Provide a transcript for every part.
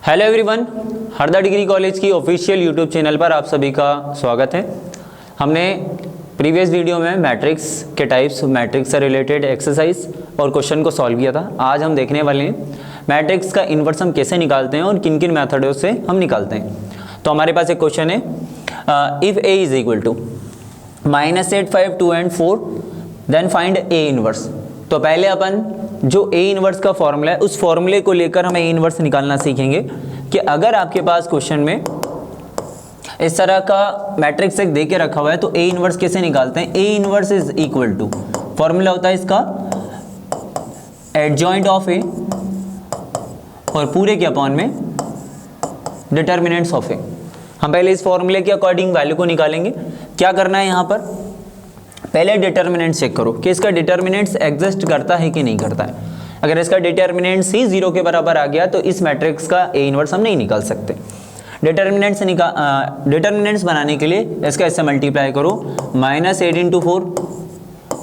Hello everyone, Harda degree college की official YouTube channel पर आप सभी का स्वागत है। हमने प्रीवियस वीडियो में मैट्रिक्स के टाइप्स, मैट्रिक्स से रिलेटेड एक्सरसाइज और क्वेश्चन को सॉल्व किया था। आज हम देखने वाले हैं मैट्रिक्स का इन्वर्स हम कैसे निकालते हैं और किन किन मेथडों से हम निकालते हैं। तो हमारे पास एक क्वेश्चन है, if A is equal to -8, 5, 2 and 4 then find A inverse. तो पहले अपन जो ए इन्वर्स का फॉर्मूला है उस फॉर्मूले को लेकर हम ए इन्वर्स निकालना सीखेंगे कि अगर आपके पास क्वेश्चन में इस तरह का मैट्रिक्स एक दे के रखा हुआ है तो ए इन्वर्स कैसे निकालते हैं। A inverse is equal to, formula होता है इसका एडजॉइंट ऑफ ए और पूरे के अपॉन में डिटर्मिनेंट्स ऑफ ए। हम पहले इस फॉर्मूले के अकॉर्डिंग वैल्यू को निकालेंगे। क्या करना है यहाँ पर, पहले डिटर्मिनेंट चेक करो कि इसका डिटर्मिनेंट्स एग्जिस्ट करता है कि नहीं करता है। अगर इसका डिटर्मिनेंट्स ही 0 के बराबर आ गया तो इस मैट्रिक्स का ए इन्वर्स हम नहीं निकाल सकते। डिटर्मिनेंट्स बनाने के लिए इसका इससे मल्टीप्लाई करो, -8 × 4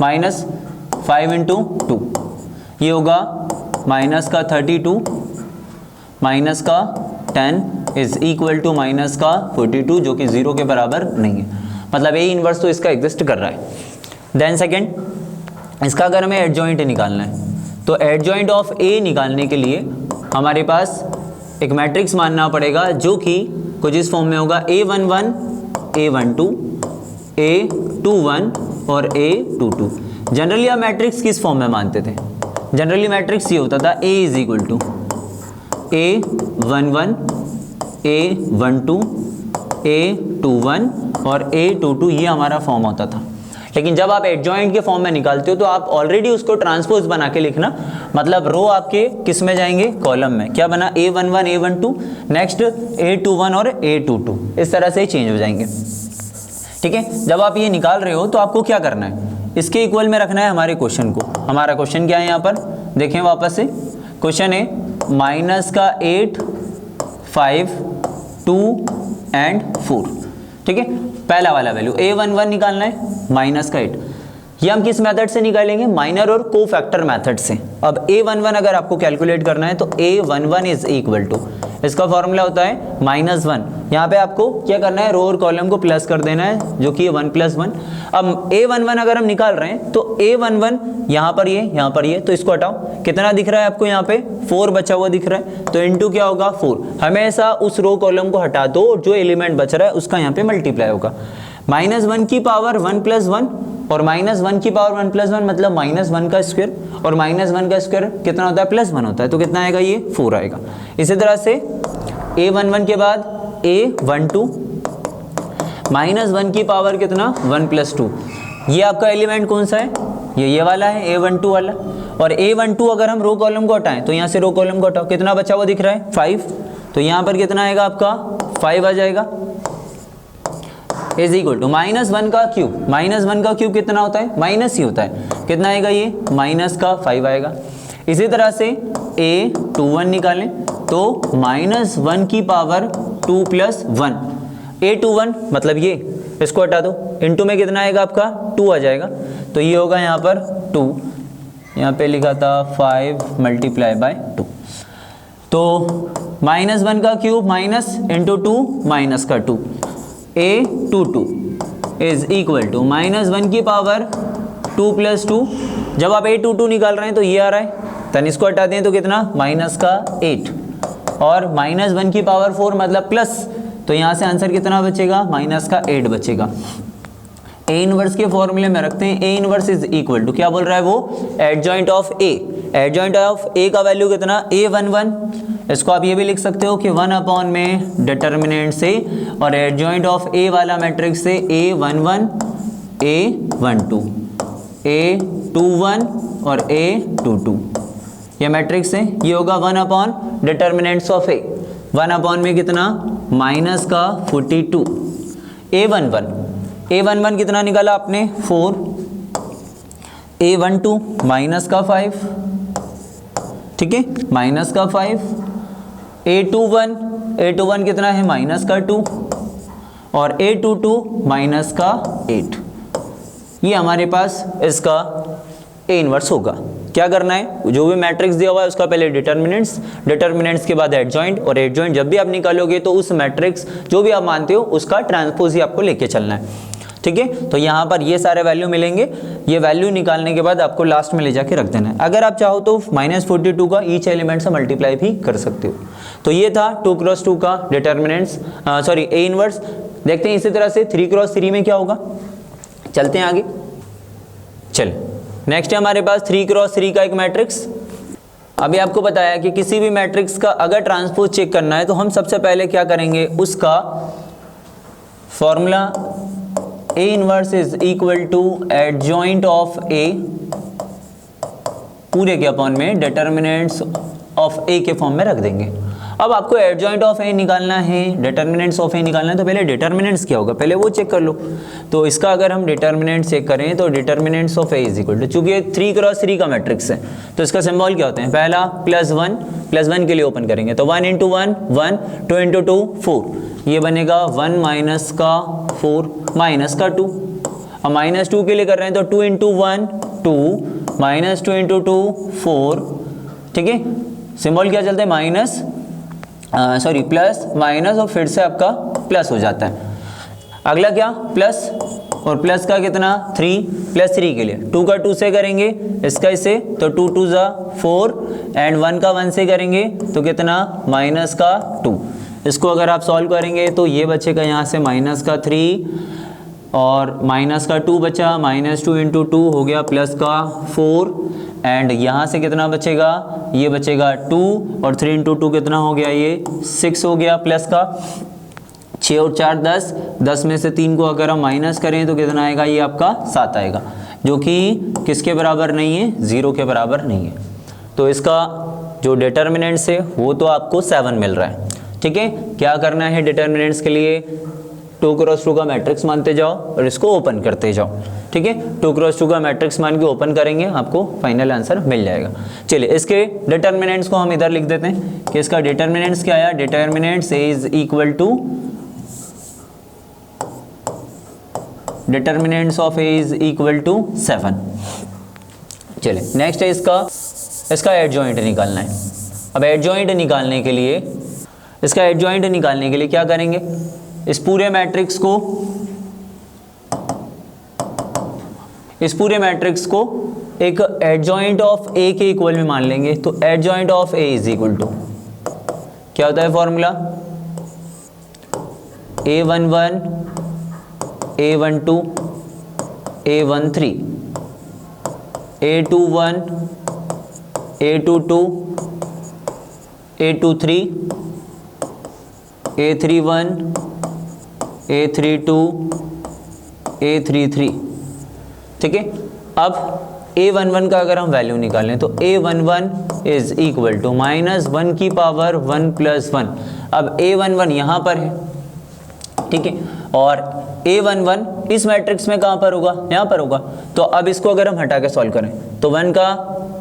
-5 × 2, ये होगा -32 -10 इज इक्वल टू -42 जो कि 0 के बराबर नहीं है। मतलब ए इन्वर्स तो इसका एग्जिस्ट कर रहा है। देन सेकेंड, इसका अगर हमें एडजॉइंट निकालना है तो एडजॉइंट ऑफ ए निकालने के लिए हमारे पास एक मैट्रिक्स मानना पड़ेगा जो कि कुछ इस फॉर्म में होगा A11 A12 A21 और A22। जनरली आप मैट्रिक्स किस फॉर्म में मानते थे, जनरली मैट्रिक्स ये होता था A is equal to A11 A12 A21 और A22, ये हमारा फॉर्म होता था। लेकिन जब आप एडजॉइंट के फॉर्म में निकालते हो तो आप ऑलरेडी उसको ट्रांसपोज बना के लिखना, मतलब रो आपके किस में जाएंगे, कॉलम में। क्या बना, A11 A12 नेक्स्ट A21 और A22, इस तरह से चेंज हो जाएंगे। ठीक है, जब आप ये निकाल रहे हो तो आपको क्या करना है, इसके इक्वल में रखना है हमारे क्वेश्चन को। हमारा क्वेश्चन क्या है यहाँ पर देखें वापस से, क्वेश्चन है -8, 5, 2 एंड 4। ठीक है, पहला वाला वैल्यू A11 निकालना है -8। ये हम किस मेथड से निकालेंगे, माइनर और कोफैक्टर मेथड से। अब A11 अगर आपको कैलकुलेट करना है तो A11 इज इक्वल टू, इसका फॉर्मूला होता है -1। यहाँ पे आपको क्या करना है, रो और कॉलम को प्लस कर देना है जो कि 1 + 1। अब A11 अगर हम निकाल रहे हैं तो A11 यहाँ पर ये, यहाँ पर ये, तो इसको हटाओ, कितना दिख रहा है आपको, यहाँ पे 4 बचा हुआ दिख रहा है, तो इनटू क्या होगा 4। हमेशा उस रो कॉलम को हटा दो और जो एलिमेंट बच रहा है उसका यहाँ पे मल्टीप्लाई होगा। -1 की पावर 1 + 1 और -1 की पावर 1 + 1 मतलब -1 का स्क्वायर, और -1 का स्क्वायर कितना होता है, +1 होता है, तो कितना आएगा, ये 4 आएगा। इसी तरह से A11 के बाद A12 -1 की पावर कितना, 1 + 2। ये आपका एलिमेंट कौन सा है, ये वाला है A12 वाला। और A12 अगर हम रो कॉलम को हटाएं तो यहाँ से रो कॉलम को हटाओ, कितना बचा हुआ दिख रहा है, 5, तो यहाँ पर कितना आएगा आपका 5 आ जाएगा, इज इक्वल टू -1 का क्यूब। -1 का क्यूब कितना होता है, माइनस ही होता है, कितना आएगा ये -5 आएगा। इसी तरह से A21 निकालें तो -1 की पावर 2 + 1, A21 मतलब ये, इसको हटा दो, इनटू में कितना आएगा आपका 2 आ जाएगा, तो ये होगा यहाँ पर 2, यहाँ पे लिखा था 5 × 2। तो -1 का क्यूब माइनस इंटू 2 माइनस का 2, A22 इज इक्वल टू -1 की पावर 2 + 2। जब आप A22 निकाल रहे हैं तो ये आ रहा है, तन इसको हटा दें तो कितना -8, और -1 की पावर 4 मतलब प्लस, तो यहाँ से आंसर कितना बचेगा, -8 बचेगा। ए इन्वर्स के फॉर्मूले में रखते हैं, A inverse is equal to, क्या बोल रहा है वो, adjoint of A. Adjoint of A का वैल्यू कितना, A11, इसको आप ये भी लिख सकते हो कि 1 में डिटर्मिनेंट से, और एडजॉइंट ऑफ ए वाला मैट्रिक्स से A11 A12 A21 और A22, ये मैट्रिक्स है, ये होगा 1 डिटर्मिनेंट्स ऑफ ए। 1 में कितना, -42। A11 कितना निकाला आपने, 4, A12 -5, ठीक है, -5, A21 कितना है, -2, और A22 -8। ये हमारे पास इसका ए इनवर्स होगा। क्या करना है, जो भी मैट्रिक्स दिया हुआ है उसका पहले डिटर्मिनेंट्स के बाद एडजॉइंट, और एडजॉइंट जब भी आप निकालोगे तो उस मैट्रिक्स जो भी आप मानते हो उसका ट्रांसपोज ही आपको लेके चलना है। ठीक है, तो यहाँ पर ये सारे वैल्यू मिलेंगे, ये वैल्यू निकालने के बाद आपको लास्ट में ले जाके रख देना है। अगर आप चाहो तो -42 का ईच एलिमेंट से मल्टीप्लाई भी कर सकते हो। तो ये था 2x2 का डिटर्मिनेंट्स, सॉरी ए इनवर्स। देखते हैं इसी तरह से 3x3 में क्या होगा, चलते हैं आगे। चल नेक्स्ट है हमारे पास 3x3 का एक मैट्रिक्स। अभी आपको बताया कि किसी भी मैट्रिक्स का अगर ट्रांसपोज चेक करना है तो हम सबसे पहले क्या करेंगे, उसका formula A inverse is equal to adjoint of A पूरे के अपॉन में डिटर्मिनेंट्स ऑफ A के फॉर्म में रख देंगे। अब आपको एडजॉइंट ऑफ A निकालना है, डिटर्मिनेंट्स ऑफ A निकालना है, तो पहले डिटर्मिनेंट्स क्या होगा पहले वो चेक कर लो। तो इसका अगर हम डिटर्मिनेंट चेक करें तो determinants of A is equal to, चूंकि 3x3 का मैट्रिक्स है तो इसका सिंबल क्या होते हैं, पहला +1 के लिए ओपन करेंगे तो 1 × 1 1, 2 × 2 4, ये बनेगा 1 माइनस का 4 माइनस का 2। अब -2 के लिए कर रहे हैं तो 2 × 1 2 माइनस 2 × 2 4। ठीक है, सिंबल क्या चलता है माइनस, सॉरी प्लस माइनस और फिर से आपका प्लस हो जाता है। अगला क्या प्लस, और प्लस का कितना 3, +3 के लिए 2 का 2 से करेंगे, इसका इसे तो 2 2 = 4 एंड 1 का 1 से करेंगे तो कितना माइनस का 2। इसको अगर आप सॉल्व करेंगे तो ये बचेगा यहाँ से माइनस का 3 और माइनस का 2 बचा, -2 × 2 हो गया प्लस का 4 एंड यहाँ से कितना बचेगा, ये बचेगा 2 और 3 × 2 कितना हो गया, ये 6 हो गया प्लस का 6 और 4 10, 10 में से 3 को अगर हम माइनस करें तो कितना आएगा, ये आपका 7 आएगा, जो कि किसके बराबर नहीं है, 0 के बराबर नहीं है। तो इसका जो डिटर्मिनेंट्स है वो तो आपको 7 मिल रहा है। ठीक है, क्या करना है डिटर्मिनेंट्स के लिए, 2x2 का मैट्रिक्स मानते जाओ और इसको ओपन करते जाओ। ठीक है, 2x2 का मैट्रिक्स मान के ओपन करेंगे, आपको फाइनल आंसर मिल जाएगा। चलिए इसके डिटर्मिनेंट्स को हम इधर लिख देते हैं कि इसका डिटर्मिनेंट्स क्या आया, determinants is equal to determinants of A is equal to 7। चलिए नेक्स्ट है इसका एडजॉइंट निकालना है। अब एडजॉइंट निकालने के लिए, इसका एडजॉइंट निकालने के लिए क्या करेंगे, इस पूरे मैट्रिक्स को एक एडजॉइंट ऑफ ए के इक्वल में मान लेंगे। तो adjoint of A is equal to क्या होता है formula, A11 A12 A13 A21 A22 A23 A31 A32 A33। ठीक है, अब A11 का अगर हम वैल्यू निकालें तो A11 इज इक्वल टू -1 की पावर 1 + 1। अब A11 यहाँ पर है, ठीक है, और A11 इस मैट्रिक्स में कहाँ पर होगा, यहाँ पर होगा। तो अब इसको अगर हम हटा के सॉल्व करें तो 1 का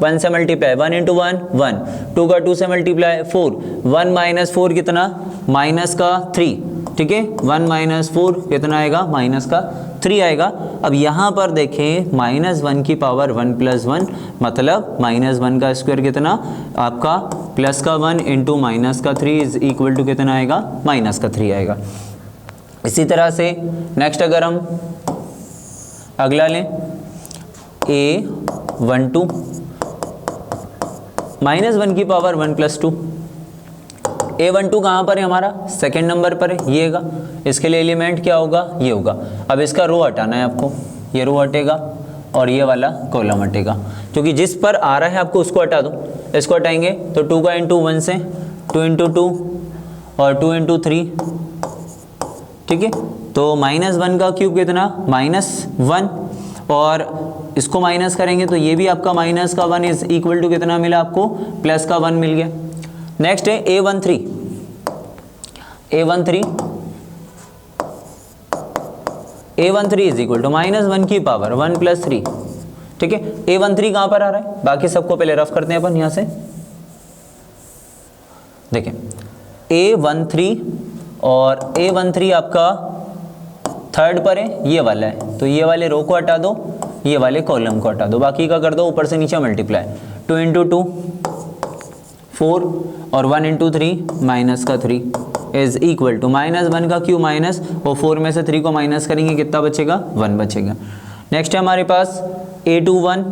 1 से मल्टीप्लाई, 1 × 1 1, 2 का 2 से मल्टीप्लाई 4, 1 - 4 कितना माइनस का 3। ठीक है, 1 - 4 कितना आएगा, माइनस का 3 आएगा। अब यहाँ पर देखें -1 की पावर 1 + 1 मतलब -1 का स्क्वायर कितना आपका प्लस का 1 × माइनस का 3 इज इक्वल टू कितना आएगा, माइनस का 3 आएगा। इसी तरह से नेक्स्ट अगर हम अगला लें A12 -1 की पावर 1 + 2। A12 कहाँ पर है, हमारा सेकंड नंबर पर है, ये होगा। इसके लिए एलिमेंट क्या होगा, ये होगा। अब इसका रो हटाना है आपको, ये रो हटेगा और ये वाला कॉलम हटेगा, क्योंकि जिस पर आ रहा है आपको उसको हटा दो। इसको हटाएंगे तो 2 का × 1 से 2 × 2 और 2 × 3। ठीक है, तो -1 का क्यूब कितना, -1, और इसको माइनस करेंगे तो ये भी आपका माइनस का 1 इज इक्वल टू कितना मिला आपको, प्लस का 1 मिल गया। नेक्स्ट है A13 इज इक्वल टू -1 की पावर 1 + 3। ठीक है, A13 कहाँ पर आ रहा है, बाकी सबको पहले रफ करते हैं अपन यहाँ से। देखें A13 और A13 आपका थर्ड पर है, ये वाला है, तो ये वाले रो को हटा दो, ये वाले कॉलम को हटा दो, बाकी का कर दो ऊपर से नीचे मल्टीप्लाई। 2 × 2 4 और 1 × 3 माइनस का 3 इज इक्वल टू -1 का क्यू माइनस, और 4 में से 3 को माइनस करेंगे कितना बचेगा, 1 बचेगा। नेक्स्ट है हमारे पास a21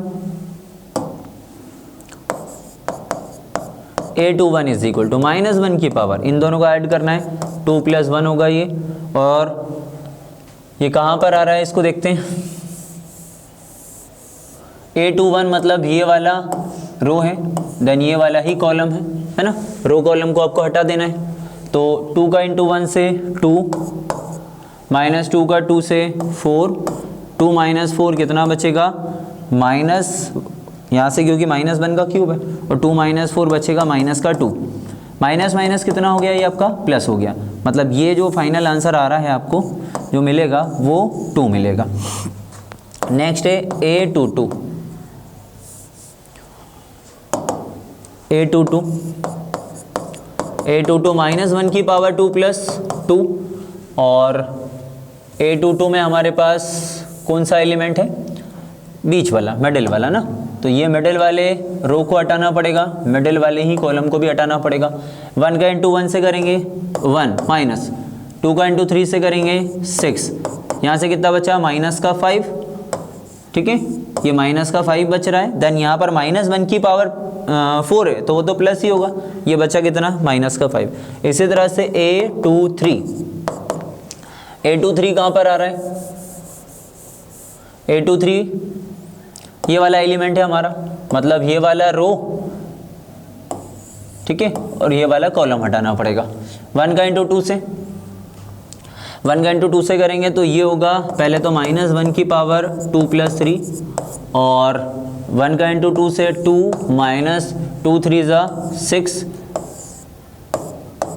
इज इक्वल टू -1 की पावर, इन दोनों को ऐड करना है, 2 + 1 होगा ये, और ये कहाँ पर आ रहा है इसको देखते हैं। a21 मतलब ये वाला रो है, देन ये वाला ही कॉलम है ना, रो कॉलम को आपको हटा देना है। तो 2 का × 1 से 2, -2 का 2 से 4, 2 - 4 कितना बचेगा, माइनस यहाँ से, क्योंकि -1 का क्यूब है, और 2 - 4 बचेगा माइनस का 2, माइनस माइनस कितना हो गया, ये आपका प्लस हो गया। मतलब ये जो फाइनल आंसर आ रहा है आपको जो मिलेगा वो 2 मिलेगा। नेक्स्ट है a22 -1 की पावर 2 + 2, और a22 में हमारे पास कौन सा एलिमेंट है, बीच वाला, मिडिल वाला ना, तो ये मिडिल वाले रो को हटाना पड़ेगा, मिडिल वाले ही कॉलम को भी हटाना पड़ेगा। 1 का × 1 से करेंगे 1 माइनस, 2 का × 3 से करेंगे 6, यहाँ से कितना बचा, माइनस का 5, ठीक है, ये माइनस का 5 बच रहा है। देन यहाँ पर -1 की पावर 4 है तो वो तो प्लस ही होगा, ये बचा कितना, माइनस का 5। इसी तरह से a23 कहाँ पर आ रहा है, a23 ये वाला एलिमेंट है हमारा, मतलब ये वाला रो, ठीक है, और ये वाला कॉलम हटाना पड़ेगा। 1 का × 2 से करेंगे तो ये होगा, पहले तो -1 की पावर 2 + 3, और 1 का × 2 से 2 - 2 3 = 6,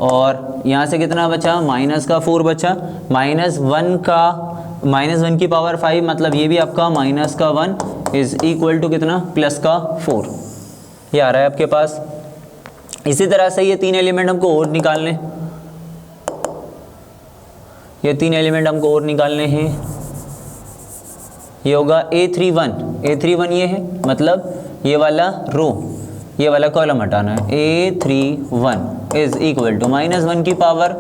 और यहाँ से कितना बचा, माइनस का 4 बचा, -1 की पावर 5, मतलब ये भी आपका माइनस का 1 इज इक्वल टू कितना, प्लस का 4, ये आ रहा है आपके पास। इसी तरह से ये 3 एलिमेंट हमको और निकालने, ये 3 एलिमेंट हमको और निकालने हैं। ये होगा a31 ये है, मतलब ये वाला रो, ये वाला कॉलम हटाना है। a31 इज इक्वल टू -1 की पावर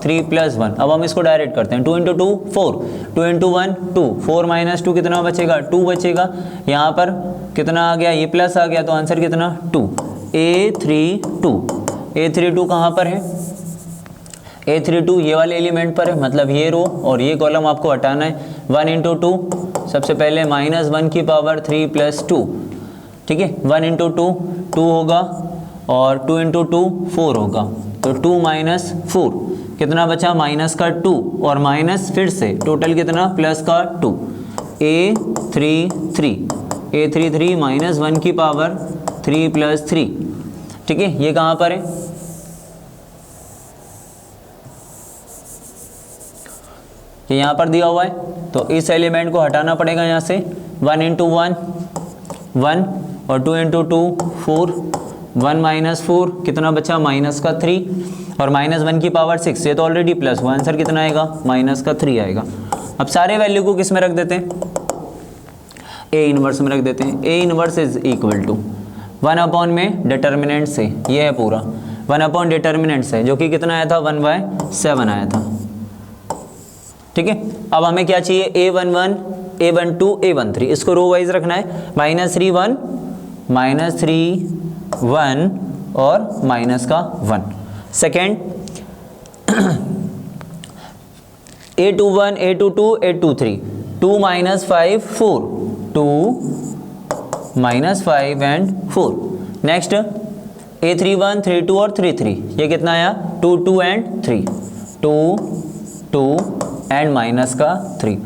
3 + 1। अब हम इसको डायरेक्ट करते हैं, 2 × 2 4, 2 × 1 2, 4 - 2 कितना बचेगा, 2 बचेगा। यहाँ पर कितना आ गया, ये प्लस आ गया, तो आंसर कितना, 2। a32 कहाँ पर है, a32 ये वाले एलिमेंट पर है, मतलब ये रो और ये कॉलम आपको हटाना है। 1 × 2 सबसे पहले -1 की पावर 3 + 2, ठीक है, 1 × 2 2 होगा, और 2 × 2 4 होगा, तो 2 - 4 कितना बचा, माइनस का 2, और माइनस फिर से टोटल कितना, प्लस का 2। a33 -1 की पावर 3 + 3, ठीक है, ये कहाँ पर है, ये यहाँ पर दिया हुआ है, तो इस एलिमेंट को हटाना पड़ेगा यहाँ से। 1 × 1 1, और 2 × 2 4, 1 - 4 कितना बचा, माइनस का 3, और -1 की पावर 6, ये तो ऑलरेडी प्लस हुआ, आंसर कितना आएगा, माइनस का 3 आएगा। अब सारे वैल्यू को किस में रख देते हैं, a−1 में रख देते हैं। a−1 इज इक्वल टू 1/, में डिटर्मिनेंट से, ये है पूरा 1/, डिटर्मिनेंट से, जो कि कितना आया था, 1/7 आया था, ठीक है। अब हमें क्या चाहिए, a11 a12 a13, इसको रो वाइज रखना है, -3 1 और माइनस का 1। Second a21 a22 a23, 2 - 5 4, 2 - 5 and 4। Next a31 32 और 33, ये कितना आया, 2 2 and 3, 2 2 एंड माइनस का 3।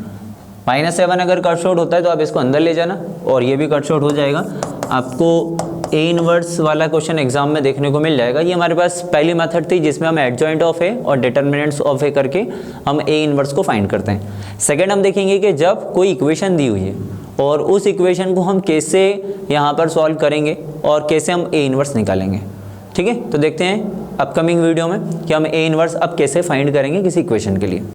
-7 अगर कट शॉर्ट होता है तो आप इसको अंदर ले जाना, और ये भी कट शॉर्ट हो जाएगा। आपको a−1 वाला क्वेश्चन एग्जाम में देखने को मिल जाएगा। ये हमारे पास पहली मेथड थी जिसमें हम एडजॉइंट ऑफ ए और डिटर्मिनेंट्स ऑफ ए करके हम a−1 को फाइंड करते हैं। सेकेंड हम देखेंगे कि जब कोई इक्वेशन दी हुई है और उस इक्वेशन को हम कैसे यहाँ पर सॉल्व करेंगे और कैसे हम a−1 निकालेंगे, ठीक है। तो देखते हैं अपकमिंग वीडियो में कि हम a−1 अब कैसे फाइंड करेंगे किसी इक्वेशन के लिए।